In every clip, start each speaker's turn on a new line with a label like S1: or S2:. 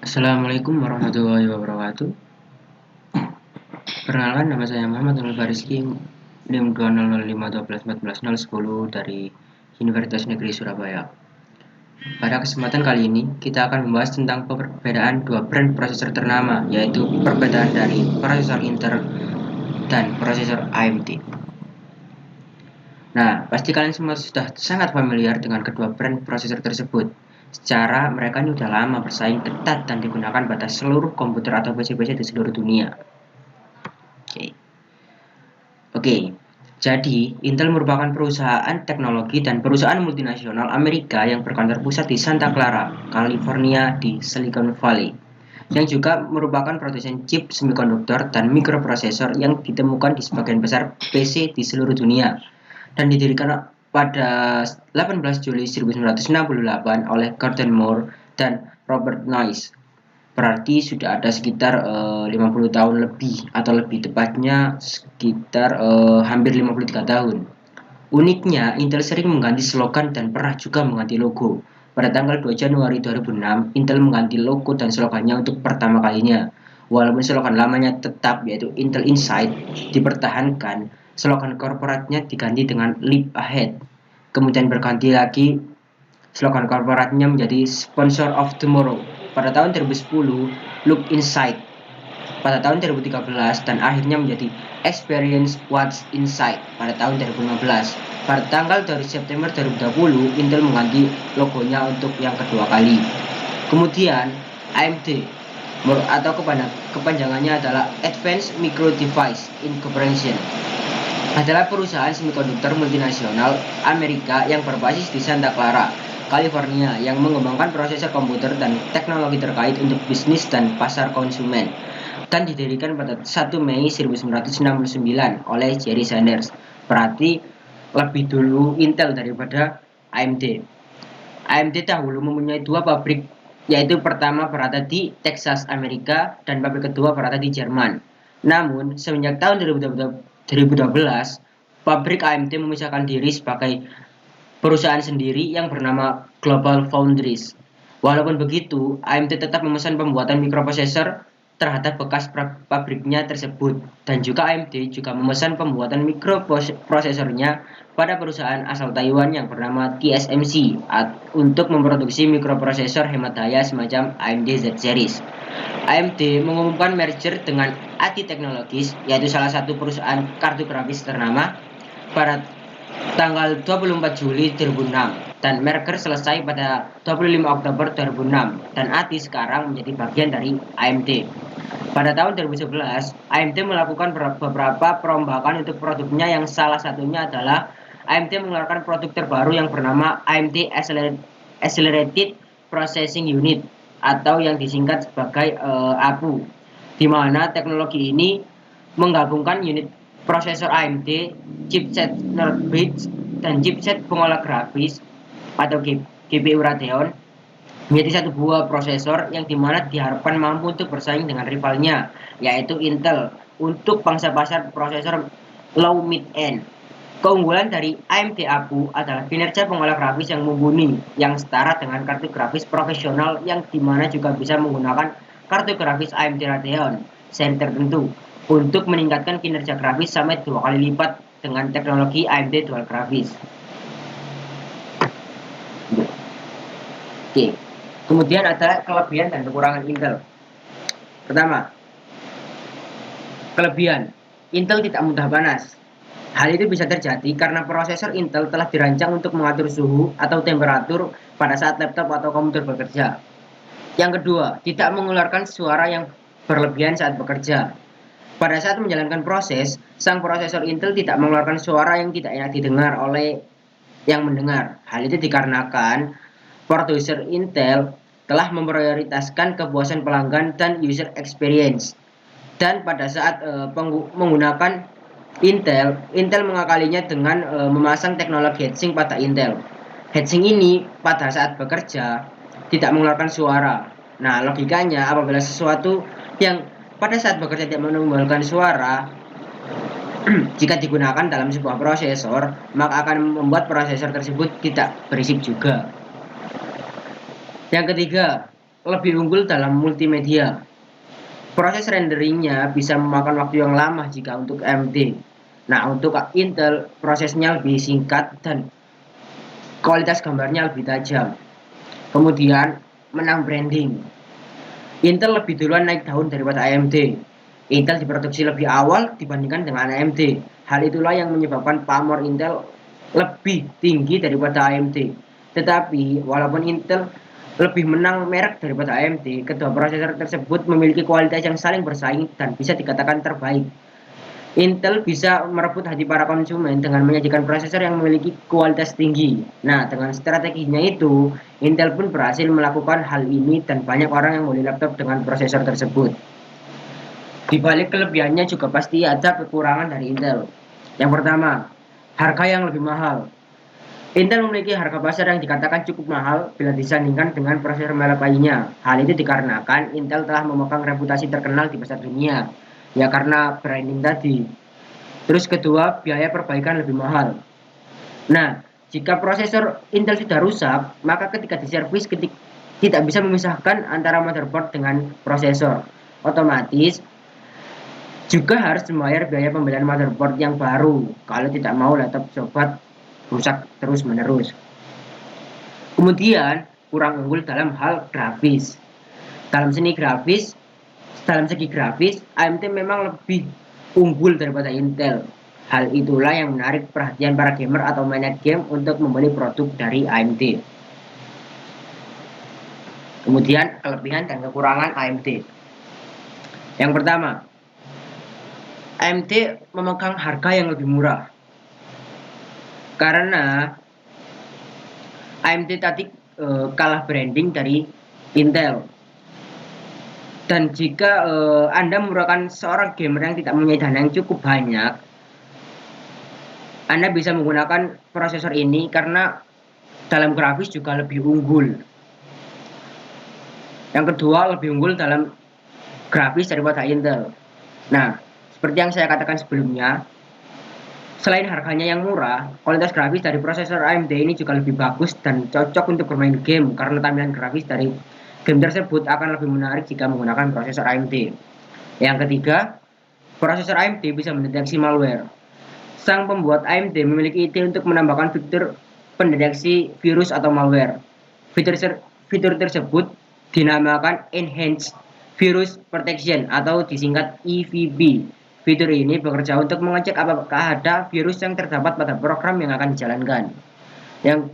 S1: Assalamualaikum warahmatullahi wabarakatuh. Perkenalkan, nama saya Muhammad Nurul Fariski, NIM 20051414010 dari Universitas Negeri Surabaya. Pada kesempatan kali ini, kita akan membahas tentang perbedaan dua brand prosesor ternama, yaitu perbedaan dari prosesor Intel dan prosesor AMD. Nah, pasti kalian semua sudah sangat familiar dengan kedua brand prosesor tersebut. Secara mereka ini sudah lama bersaing ketat dan digunakan pada seluruh komputer atau PC-PC di seluruh dunia. Oke. Oke, jadi Intel merupakan perusahaan teknologi dan perusahaan multinasional Amerika yang berkantor pusat di Santa Clara, California di Silicon Valley, yang juga merupakan produsen chip semikonduktor dan mikroprosesor yang ditemukan di sebagian besar PC di seluruh dunia dan didirikan pada 18 Juli 1968 oleh Gordon Moore dan Robert Noyce. Berarti sudah ada sekitar 50 tahun lebih, atau lebih tepatnya sekitar hampir 53 tahun. Uniknya, Intel sering mengganti slogan dan pernah juga mengganti logo. Pada tanggal 2 Januari 2006, Intel mengganti logo dan slogannya untuk pertama kalinya. Walaupun slogan lamanya tetap, yaitu Intel Inside, dipertahankan, slogan korporatnya diganti dengan Leap Ahead. Kemudian berganti lagi, slogan korporatnya menjadi Sponsor of Tomorrow pada tahun 2010, Look Inside pada tahun 2013, dan akhirnya menjadi Experience What's Inside pada tahun 2015. Pada tanggal 2 September 2020, Intel mengganti logonya untuk yang kedua kali. Kemudian AMD atau kepanjangannya adalah Advanced Micro Device Incorporation, adalah perusahaan semikonduktor multinasional Amerika yang berbasis di Santa Clara, California, yang mengembangkan prosesor komputer dan teknologi terkait untuk bisnis dan pasar konsumen, dan didirikan pada 1 Mei 1969 oleh Jerry Sanders. Berarti lebih dulu Intel daripada AMD. AMD dahulu mempunyai dua pabrik, yaitu pertama berada di Texas, Amerika, dan pabrik kedua berada di Jerman. Namun, semenjak tahun 2012, pabrik AMD memisahkan diri sebagai perusahaan sendiri yang bernama Global Foundries. Walaupun begitu, AMD tetap memesan pembuatan mikroprosesor terhadap bekas pabriknya tersebut, dan juga AMD juga memesan pembuatan mikroprosesornya pada perusahaan asal Taiwan yang bernama TSMC untuk memproduksi mikroprosesor hemat daya semacam AMD Z Series. AMD mengumumkan merger dengan ATI Technologies, yaitu salah satu perusahaan kartu grafis ternama, pada tanggal 24 Juli 2006, dan merger selesai pada 25 Oktober 2006, dan ATI sekarang menjadi bagian dari AMD. Pada tahun 2011, AMD melakukan beberapa perombakan untuk produknya, yang salah satunya adalah AMD mengeluarkan produk terbaru yang bernama AMD Accelerated Processing Unit, atau yang disingkat sebagai APU, di mana teknologi ini menggabungkan unit prosesor AMD, chipset North Bridge, dan chipset pengolah grafis atau GPU Radeon menjadi satu buah prosesor yang dimana diharapkan mampu untuk bersaing dengan rivalnya, yaitu Intel, untuk pangsa pasar prosesor low mid-end. Keunggulan dari AMD APU adalah kinerja pengolah grafis yang mumpuni, yang setara dengan kartu grafis profesional, yang dimana juga bisa menggunakan kartu grafis AMD Radeon seri tertentu untuk meningkatkan kinerja grafis sampai 2 kali lipat dengan teknologi AMD Dual Graphics. Oke. Kemudian ada kelebihan dan kekurangan Intel. Pertama, kelebihan, Intel tidak mudah panas. Hal itu bisa terjadi karena prosesor Intel telah dirancang untuk mengatur suhu atau temperatur pada saat laptop atau komputer bekerja. Yang kedua, tidak mengeluarkan suara yang berlebihan saat bekerja. Pada saat menjalankan proses, sang prosesor Intel tidak mengeluarkan suara yang tidak enak didengar oleh yang mendengar. Hal itu dikarenakan produser Intel telah memprioritaskan kepuasan pelanggan dan user experience. Dan pada saat menggunakan Intel mengakalinya dengan memasang teknologi heatsink pada Intel. Heatsink ini pada saat bekerja tidak mengeluarkan suara. Nah, logikanya apabila sesuatu yang pada saat bekerja tidak menimbulkan suara, jika digunakan dalam sebuah prosesor, maka akan membuat prosesor tersebut tidak berisik juga. Yang ketiga, lebih unggul dalam multimedia. Proses renderingnya bisa memakan waktu yang lama jika untuk AMD. Nah, untuk Intel prosesnya lebih singkat dan kualitas gambarnya lebih tajam. Kemudian menang branding. Intel lebih duluan naik daun daripada AMD. Intel diproduksi lebih awal dibandingkan dengan AMD. Hal itulah yang menyebabkan pamor Intel lebih tinggi daripada AMD. Tetapi walaupun Intel lebih menang merek daripada AMD, kedua prosesor tersebut memiliki kualitas yang saling bersaing dan bisa dikatakan terbaik. Intel bisa merebut hati para konsumen dengan menyajikan prosesor yang memiliki kualitas tinggi. Nah, dengan strateginya itu, Intel pun berhasil melakukan hal ini dan banyak orang yang membeli laptop dengan prosesor tersebut. Di balik kelebihannya juga pasti ada kekurangan dari Intel. Yang pertama, harga yang lebih mahal. Intel memiliki harga pasar yang dikatakan cukup mahal bila disandingkan dengan prosesor merek lainnya. Hal itu dikarenakan Intel telah memegang reputasi terkenal di pasar dunia. Ya karena branding tadi. Terus kedua, biaya perbaikan lebih mahal. Nah, jika prosesor Intel sudah rusak, maka ketika diservis tidak bisa memisahkan antara motherboard dengan prosesor. Otomatis juga harus membayar biaya pembelian motherboard yang baru kalau tidak mau laptop sobat rusak terus-menerus. Kemudian, kurang unggul dalam hal grafis. Dalam segi grafis, AMD memang lebih unggul daripada Intel. Hal itulah yang menarik perhatian para gamer atau maniak game untuk membeli produk dari AMD. Kemudian, kelebihan dan kekurangan AMD. Yang pertama, AMD memegang harga yang lebih murah. Karena AMD tadi kalah branding dari Intel. Dan jika Anda merupakan seorang gamer yang tidak mempunyai dana yang cukup banyak, Anda bisa menggunakan prosesor ini karena dalam grafis juga lebih unggul. Yang kedua, lebih unggul dalam grafis daripada Intel. Nah, seperti yang saya katakan sebelumnya, selain harganya yang murah, kualitas grafis dari prosesor AMD ini juga lebih bagus dan cocok untuk bermain game karena tampilan grafis dari game tersebut akan lebih menarik jika menggunakan prosesor AMD. Yang ketiga, prosesor AMD bisa mendeteksi malware. Sang pembuat AMD memiliki ide untuk menambahkan fitur pendeteksi virus atau malware. Fitur tersebut dinamakan Enhanced Virus Protection atau disingkat EVP. Fitur ini bekerja untuk mengecek apakah ada virus yang terdapat pada program yang akan dijalankan. Yang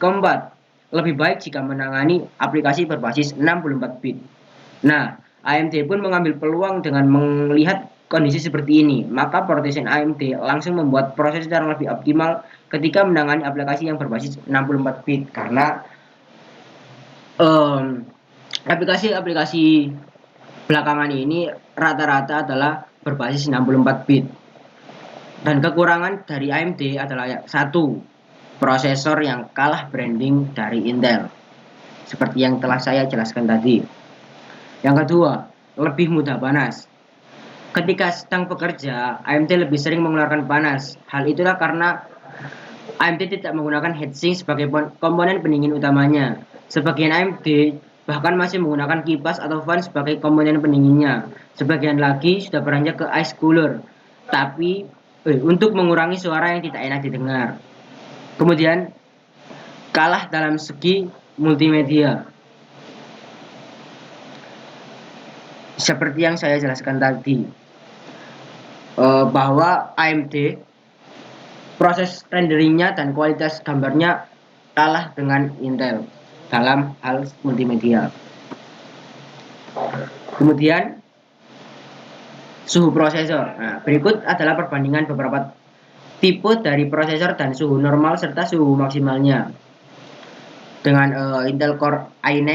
S1: keempat, lebih baik jika menangani aplikasi berbasis 64 bit. Nah, AMD pun mengambil peluang dengan melihat kondisi seperti ini, maka Protection AMD langsung membuat proses yang lebih optimal ketika menangani aplikasi yang berbasis 64 bit karena aplikasi-aplikasi belakangan ini rata-rata adalah berbasis 64 bit. Dan kekurangan dari AMD adalah satu, prosesor yang kalah branding dari Intel. Seperti yang telah saya jelaskan tadi. Yang kedua, lebih mudah panas. Ketika sedang bekerja, AMD lebih sering mengeluarkan panas. Hal itulah karena AMD tidak menggunakan heatsink sebagai komponen pendingin utamanya. Sebagian AMD bahkan masih menggunakan kipas atau fan sebagai komponen pendinginnya. Sebagian lagi sudah beranjak ke ice cooler, tapi untuk mengurangi suara yang tidak enak didengar. Kemudian kalah dalam segi multimedia. Seperti yang saya jelaskan tadi, bahwa AMD proses renderingnya dan kualitas gambarnya kalah dengan Intel dalam hal multimedia. Kemudian suhu prosesor. Nah, berikut adalah perbandingan beberapa tipe dari prosesor dan suhu normal serta suhu maksimalnya. Dengan Intel Core i9,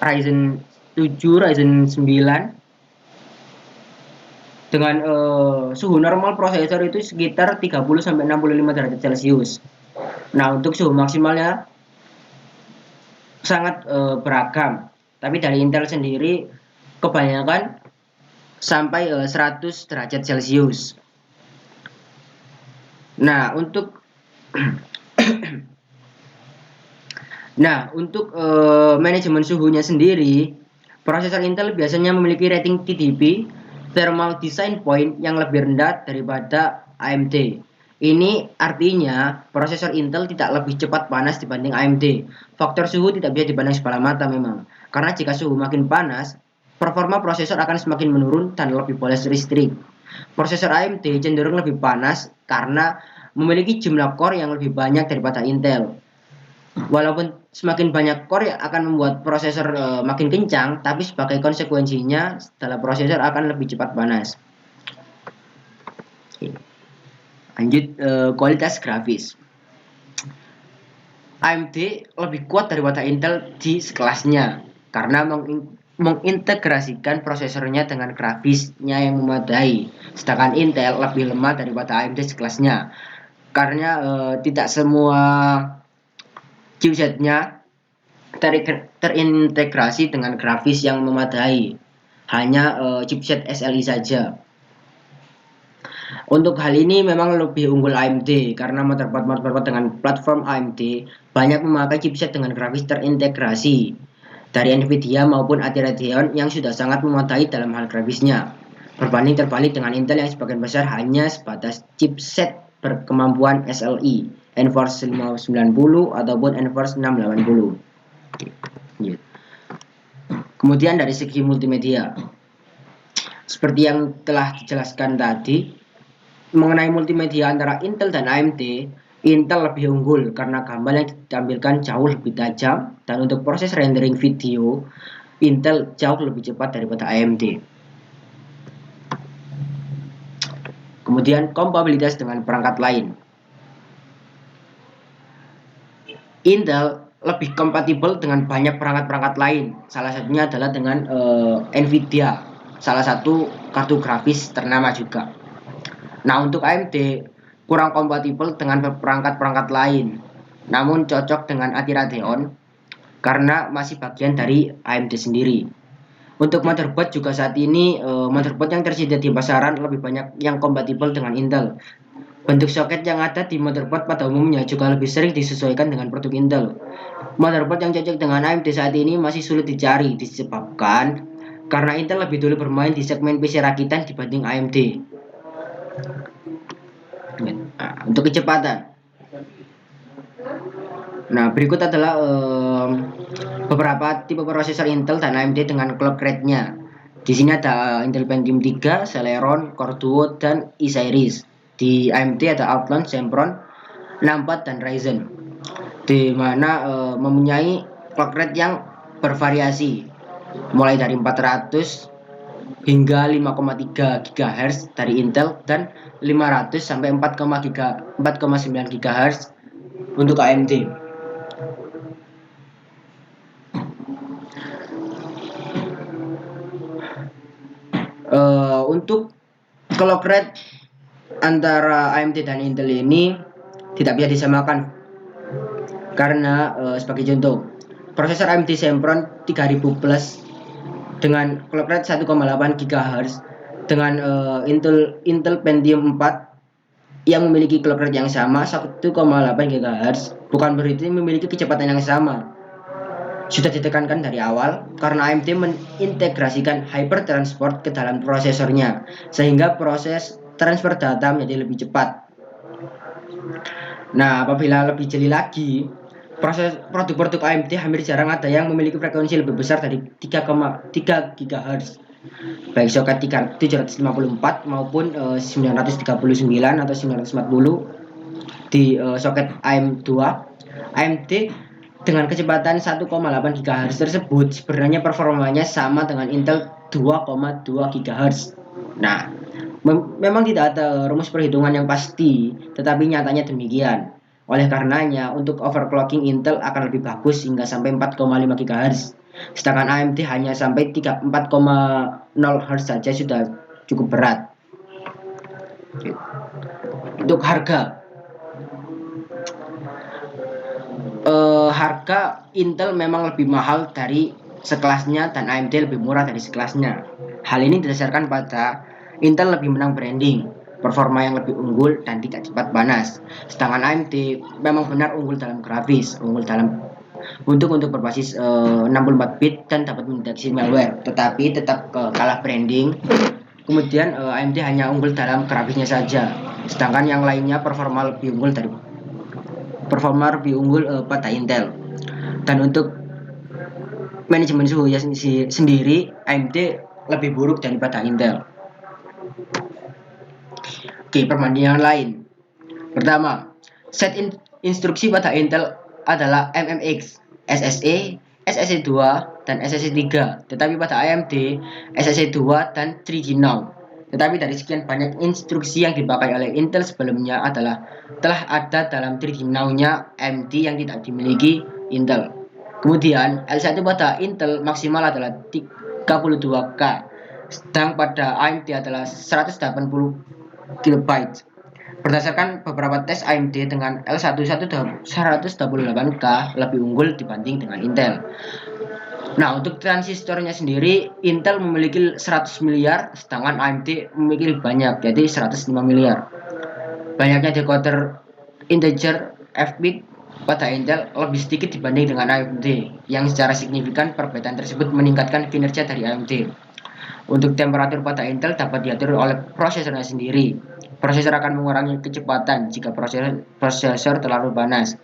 S1: Ryzen 7, Ryzen 9. Dengan suhu normal prosesor itu sekitar 30-65 derajat Celcius. Nah, untuk suhu maksimalnya sangat beragam. Tapi dari Intel sendiri kebanyakan sampai 100 derajat Celcius. Nah, untuk Nah, untuk manajemen suhunya sendiri, prosesor Intel biasanya memiliki rating TDP (Thermal Design Point) yang lebih rendah daripada AMD. Ini artinya prosesor Intel tidak lebih cepat panas dibanding AMD. Faktor suhu tidak bisa dipandang sebelah mata memang, karena jika suhu makin panas, performa prosesor akan semakin menurun dan lebih boros listrik. Prosesor AMD cenderung lebih panas karena memiliki jumlah core yang lebih banyak daripada Intel. Walaupun semakin banyak core akan membuat prosesor makin kencang, tapi sebagai konsekuensinya setelah prosesor akan lebih cepat panas. Lanjut, kualitas grafis. AMD lebih kuat daripada Intel di sekelasnya karena mengintegrasikan prosesornya dengan grafisnya yang memadai. Sedangkan Intel lebih lemah daripada AMD sekelasnya karena tidak semua chipsetnya terintegrasi dengan grafis yang memadai, hanya chipset SLI saja. Untuk hal ini memang lebih unggul AMD karena motherboard dengan platform AMD banyak memakai chipset dengan grafis terintegrasi dari Nvidia maupun ATI Radeon yang sudah sangat memadai dalam hal grafisnya. Berbanding terbalik dengan Intel yang sebagian besar hanya sebatas chipset berkemampuan SLI, Enforce 590 ataupun Enforce 680. Kemudian dari segi multimedia, seperti yang telah dijelaskan tadi, mengenai multimedia antara Intel dan AMD, Intel lebih unggul karena gambar yang ditampilkan jauh lebih tajam dan untuk proses rendering video, Intel jauh lebih cepat daripada AMD. Kemudian kompatibilitas dengan perangkat lain. Intel lebih kompatibel dengan banyak perangkat-perangkat lain. Salah satunya adalah dengan Nvidia, salah satu kartu grafis ternama juga. Nah, untuk AMD kurang kompatibel dengan perangkat-perangkat lain, namun cocok dengan ATI Radeon karena masih bagian dari AMD sendiri. Untuk motherboard juga saat ini motherboard yang tersedia di pasaran lebih banyak yang kompatibel dengan Intel. Bentuk soket yang ada di motherboard pada umumnya juga lebih sering disesuaikan dengan produk Intel. Motherboard yang cocok dengan AMD saat ini masih sulit dicari disebabkan karena Intel lebih dulu bermain di segmen PC rakitan dibanding AMD. Nah, untuk kecepatan. Nah, berikut adalah beberapa tipe prosesor Intel dan AMD dengan clock rate-nya. Di sini ada Intel Pentium 3, Celeron, Core Duo, dan E-Series. Di AMD ada Athlon, Sempron, 64, dan Ryzen. Di mana mempunyai clock rate yang bervariasi, mulai dari 400 hingga 5,3 GHz dari Intel dan 500 sampai 4,9 GHz untuk AMD. Untuk clock rate antara AMD dan Intel ini tidak bisa disamakan karena sebagai contoh, prosesor AMD Sempron 3000 plus dengan clock rate 1,8 GHz dengan Intel Pentium 4 yang memiliki clock rate yang sama 1,8 GHz bukan berarti memiliki kecepatan yang sama. Sudah ditekankan dari awal karena AMD mengintegrasikan hypertransport ke dalam prosesornya sehingga proses transfer data menjadi lebih cepat. Nah, apabila lebih jeli lagi, proses produk-produk AMD hampir jarang ada yang memiliki frekuensi lebih besar dari 3,3 GHz. Baik soket 754 maupun 939 atau 940 di soket AM2. AMD dengan kecepatan 1,8 GHz tersebut sebenarnya performanya sama dengan Intel 2,2 GHz. Nah, memang tidak ada rumus perhitungan yang pasti, tetapi nyatanya demikian. Oleh karenanya, untuk overclocking Intel akan lebih bagus hingga sampai 4,5 GHz. Sedangkan AMD hanya sampai 4,0 Hz saja sudah cukup berat. Untuk harga, harga Intel memang lebih mahal dari sekelasnya dan AMD lebih murah dari sekelasnya. Hal ini didasarkan pada Intel lebih menang branding, performa yang lebih unggul dan tidak cepat panas. Sedangkan AMD memang benar unggul dalam grafis, unggul dalam untuk berbasis 64 bit dan dapat mendeteksi malware, tetapi tetap kalah branding. Kemudian AMD hanya unggul dalam grafisnya saja, sedangkan yang lainnya performa lebih unggul pada Intel. Dan untuk manajemen suhu ya sendiri, AMD lebih buruk daripada Intel. Oke, perbandingan lain. Pertama, set instruksi pada Intel adalah MMX, SSE, SSE2, dan SSE3. Tetapi pada AMD, SSE2 dan 3G Now. Tetapi dari sekian banyak instruksi yang dipakai oleh Intel sebelumnya telah ada dalam 3G Now-nya AMD yang tidak dimiliki Intel. Kemudian L1 pada Intel maksimal adalah 32K, sedang pada AMD adalah 180 KB. Berdasarkan beberapa tes, AMD dengan L1 128K lebih unggul dibanding dengan Intel. Nah, untuk transistornya sendiri, Intel memiliki 100 miliar, sedangkan AMD memiliki banyak, yaitu 105 miliar. Banyaknya decoder integer F-bit pada Intel lebih sedikit dibanding dengan AMD, yang secara signifikan perbedaan tersebut meningkatkan kinerja dari AMD. Untuk temperatur pada Intel dapat diatur oleh prosesornya sendiri. Prosesor akan mengurangi kecepatan jika prosesor terlalu panas.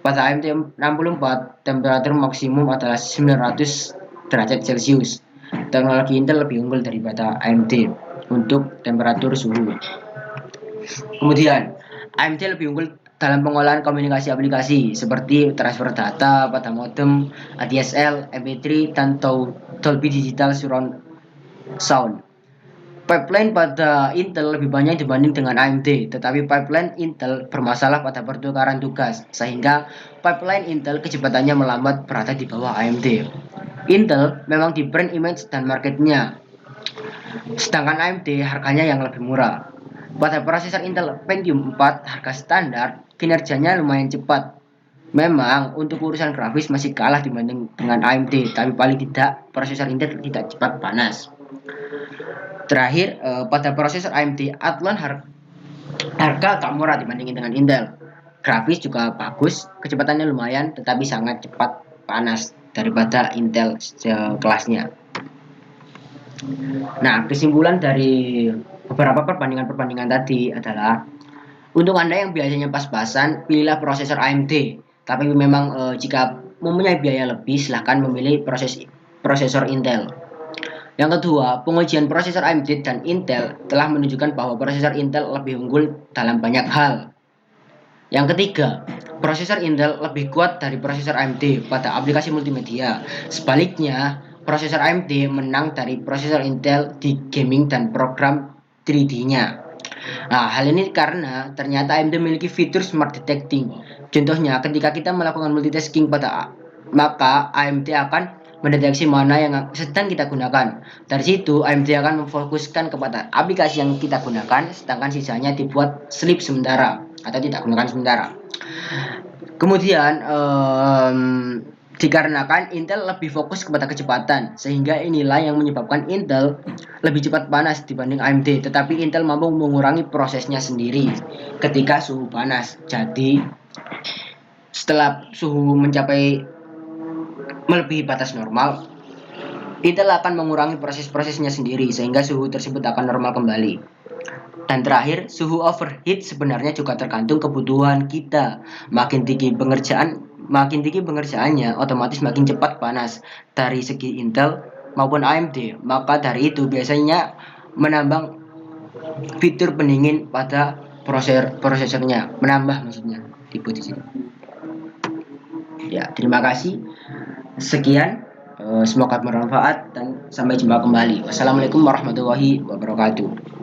S1: Pada AMD 64, temperatur maksimum adalah 900 derajat Celcius. Teknologi Intel lebih unggul daripada AMD untuk temperatur suhu. Kemudian, AMD lebih unggul dalam pengolahan komunikasi aplikasi seperti transfer data pada modem, ADSL, MP3, dan Dolby Digital Surround Sound. Pipeline pada Intel lebih banyak dibanding dengan AMD, tetapi pipeline Intel bermasalah pada pertukaran tugas, sehingga pipeline Intel kecepatannya melambat berada di bawah AMD. Intel memang di brand image dan marketnya, sedangkan AMD harganya yang lebih murah. Pada prosesor Intel Pentium 4 harga standar, kinerjanya lumayan cepat. Memang untuk urusan grafis masih kalah dibanding dengan AMD, tapi paling tidak prosesor Intel tidak cepat panas. Terakhir, pada prosesor AMD Athlon harga agak murah dibandingin dengan Intel. Grafis juga bagus, kecepatannya lumayan, tetapi sangat cepat panas daripada Intel kelasnya. Nah, kesimpulan dari beberapa perbandingan tadi adalah untuk Anda yang biasanya pas-pasan, pilihlah prosesor AMD. Tapi memang jika mempunyai biaya lebih, silahkan memilih prosesor Intel. Yang kedua, pengujian prosesor AMD dan Intel telah menunjukkan bahwa prosesor Intel lebih unggul dalam banyak hal. Yang ketiga, prosesor Intel lebih kuat dari prosesor AMD pada aplikasi multimedia. Sebaliknya, prosesor AMD menang dari prosesor Intel di gaming dan program 3D-nya. Nah, hal ini karena ternyata AMD memiliki fitur Smart Detecting. Contohnya, ketika kita melakukan multitasking maka AMD akan mendeteksi mana yang sedang kita gunakan. Dari situ AMD akan memfokuskan kepada aplikasi yang kita gunakan, sedangkan sisanya dibuat sleep sementara atau tidak gunakan sementara. Kemudian dikarenakan Intel lebih fokus kepada kecepatan, sehingga inilah yang menyebabkan Intel lebih cepat panas dibanding AMD. Tetapi Intel mampu mengurangi prosesnya sendiri ketika suhu panas. Jadi setelah suhu mencapai melebihi batas normal, Intel akan mengurangi proses-prosesnya sendiri sehingga suhu tersebut akan normal kembali. Dan terakhir, suhu overheat sebenarnya juga tergantung kebutuhan kita. Makin tinggi pengerjaannya, otomatis makin cepat panas dari segi Intel maupun AMD. Maka dari itu biasanya menambah fitur pendingin pada prosesornya, menambah maksudnya di sini. Ya, terima kasih. Sekian, semoga bermanfaat dan sampai jumpa kembali. Wassalamualaikum warahmatullahi wabarakatuh.